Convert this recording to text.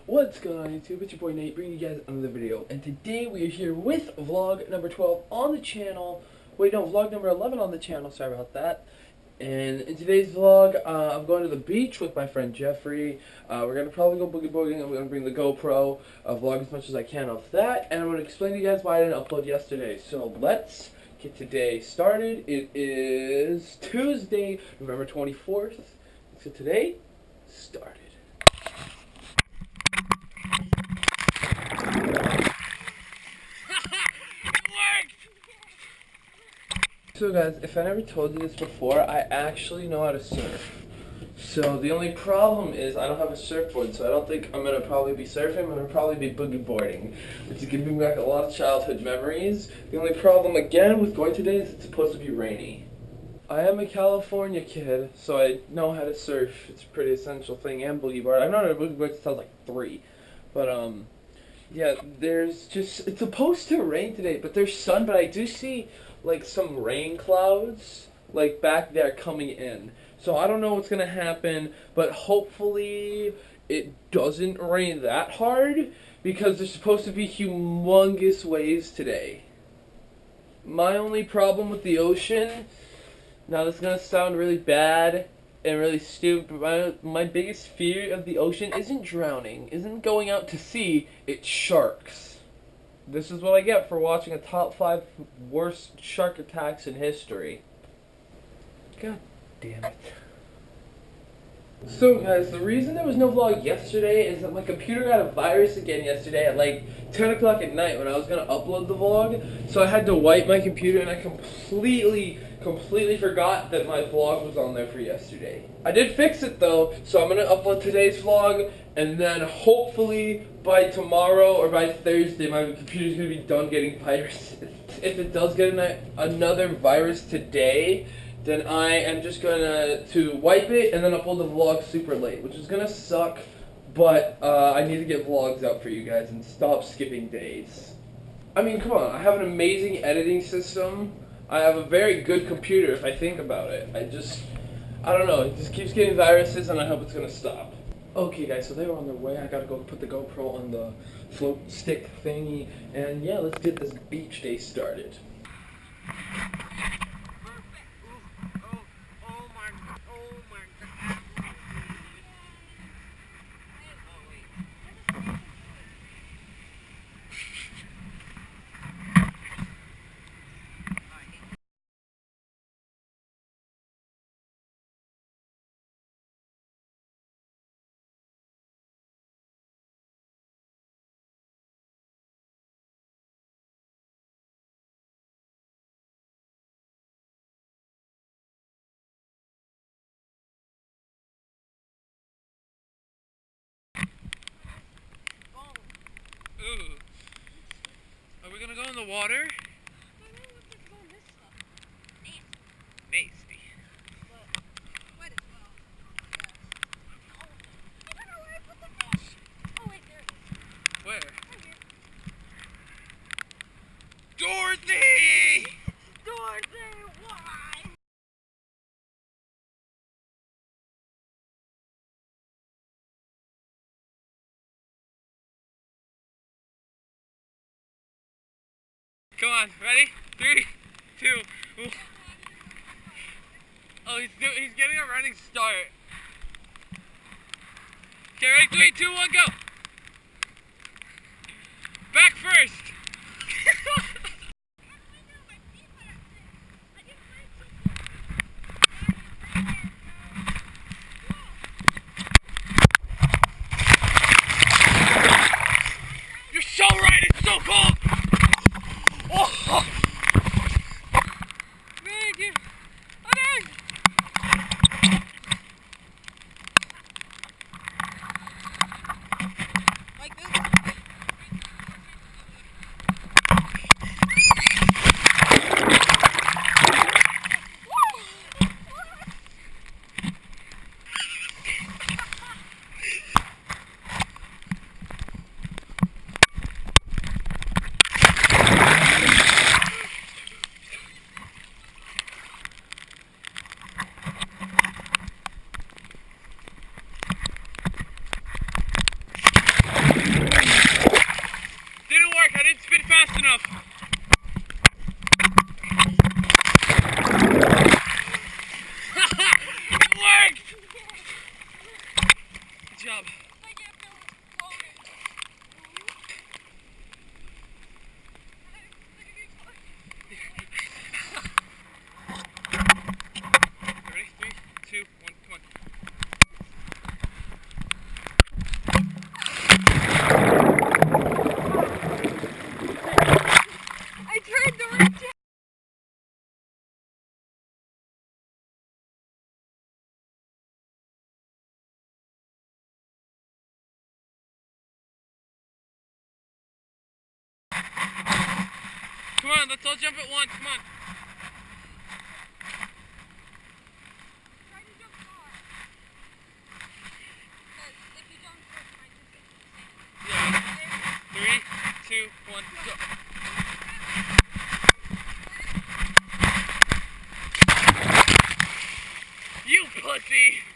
What's going on YouTube? It's your boy Nate bringing you guys another video, and today we are here with vlog number 12 on the channel. Wait, no, vlog number 11 on the channel, sorry about that. And in today's vlog, I'm going to the beach with my friend Jeffrey. We're going to probably go boogie boarding, and we're going to bring the GoPro, vlog as much as I can of that, and I'm going to explain to you guys why I didn't upload yesterday. So let's get today started. It is Tuesday, November 24th. So today, started. So guys, if I never told you this before, I actually know how to surf. So the only problem is I don't have a surfboard, so I don't think I'm going to probably be surfing. I'm going to probably be boogie boarding, which is going to bring back a lot of childhood memories. The only problem again with going today is it's supposed to be rainy. I am a California kid, so I know how to surf. It's a pretty essential thing, and boogie board. I've known how to boogie board since I was like 3. But yeah, it's supposed to rain today, but there's sun, but I do see like some rain clouds like back there coming in. So I don't know what's gonna happen, but hopefully it doesn't rain that hard because there's supposed to be humongous waves today. My only problem with the ocean, now this is gonna sound really bad and really stupid, but my biggest fear of the ocean isn't drowning, isn't going out to sea, it's sharks. This is what I get for watching a top 5 worst shark attacks in history. God damn it. So guys, the reason there was no vlog yesterday is that my computer got a virus again yesterday at like 10 o'clock at night when I was going to upload the vlog. So I had to wipe my computer and I completely forgot that my vlog was on there for yesterday. I did fix it though, so I'm going to upload today's vlog and then hopefully by tomorrow or by Thursday my computer's going to be done getting viruses. If it does get another virus today, then I am just going to wipe it and then upload the vlog super late, which is going to suck, but I need to get vlogs out for you guys and stop skipping days. I mean, come on, I have an amazing editing system. I have a very good computer if I think about it. I don't know, it just keeps getting viruses and I hope it's going to stop. Okay guys, so they were on their way. I gotta go put the GoPro on the float stick thingy, and yeah, let's get this beach day started. Ooh. Are we gonna go in the water? Maybe. Where? Dorothy! Dorothy, why? Come on, ready? 3, 2, ooh. Oh, he's getting a running start. Okay, ready? 3, 2, 1, go! Back first! You're so right, it's so cold! Oh! Thank you! Like this? job. Ready? 3, 2, 1, come on. I turned the right way. Come on, let's all jump at once. Come on. Try to jump far. Because if you jump first, you might just get to the sand. Yeah. 3, 2, 1, go. You pussy!